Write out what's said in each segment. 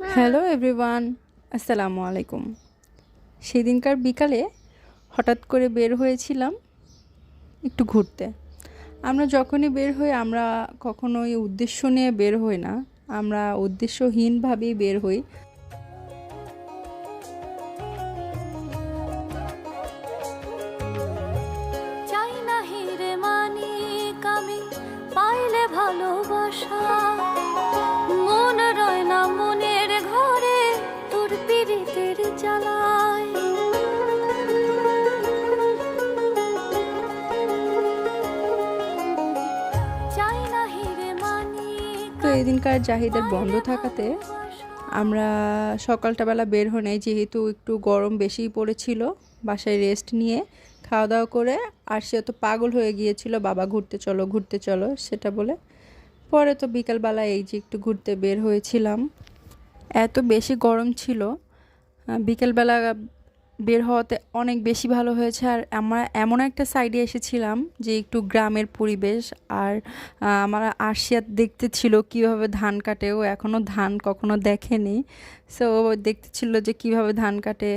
Hello everyone, আসসালামু আলাইকুম। সেদিনকার বিকালে হঠাৎ করে বের হয়েছিলাম একটু ঘুরতে। আমরা যখনই বের হই আমরা কখনোই উদ্দেশ্য নিয়ে বের হই না, আমরা উদ্দেশ্যহীনভাবেই বের হই। চাই না হিরে মানিক আমি পাইলে ভালোবাসা, মন রয় না মনের ঘরে তোর পীড়িতের জ্বালায়। চাই না হিরে মানিক। তো এদিনকার জাহিদের বন্ধ থাকাতে আমরা সকালটা বের হই নাই, যেহেতু একটু গরম বেশিই পড়েছিল। বাসায় রেস্ট নিয়ে খাওয়া দাওয়া করে আর সে তো পাগল হয়ে গিয়েছিল, বাবা ঘুরতে চলো সেটা বলে। পরে তো বিকালবেলা এই যে একটু ঘুরতে বের হয়েছিলাম। এত বেশি গরম ছিল, বিকেলবেলা বের হওয়াতে অনেক বেশি ভালো হয়েছে। আর আমরা এমন একটা সাইডে এসেছিলাম যে একটু গ্রামের পরিবেশ। আর আমার আরশিয়া দেখতে ছিল কীভাবে ধান কাটে, ও এখনও ধান কখনো দেখেনি। সো দেখতে ছিল যে কীভাবে ধান কাটে।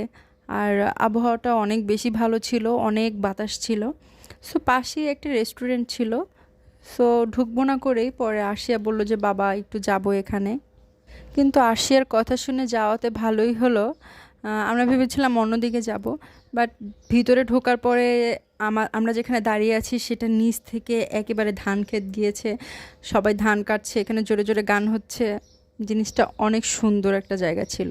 আর আবহাওয়াটা অনেক বেশি ভালো ছিল, অনেক বাতাস ছিল। সো পাশেই একটা রেস্টুরেন্ট ছিল। সো ঢুকবো না করেই পরে আরশিয়া বলল যে বাবা একটু যাবো এখানে। কিন্তু আরশিয়ার কথা শুনে যাওয়াতে ভালোই হলো। আমরা ভেবেছিলাম অন্যদিকে যাব, বাট ভিতরে ঢোকার পরে আমরা যেখানে দাঁড়িয়ে আছি সেটা নিচ থেকে একেবারে ধান ক্ষেত গিয়েছে, সবাই ধান কাটছে, এখানে জোরে জোরে গান হচ্ছে। জিনিসটা অনেক সুন্দর একটা জায়গা ছিল।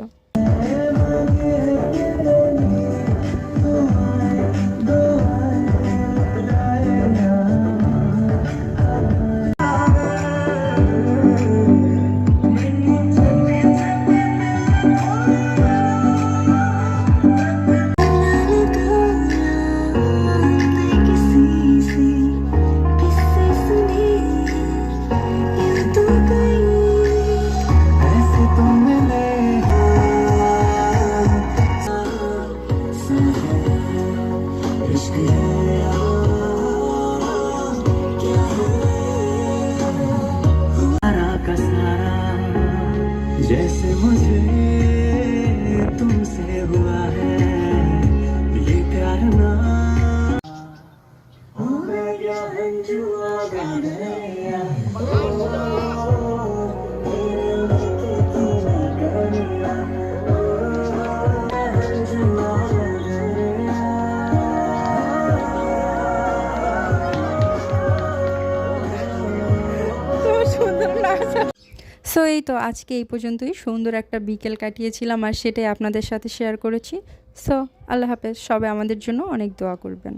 जैसे मुझे तुमसे हुआ है ये प्यार ना हो गया हंजुआ गया সো এই তো আজকে এই পর্যন্তই, সুন্দর একটা বিকেল কাটিয়েছিলাম আর সেটাই আপনাদের সাথে শেয়ার করেছি। সো আল্লাহ হাফেজ, সবাই আমাদের জন্য অনেক দোয়া করবেন।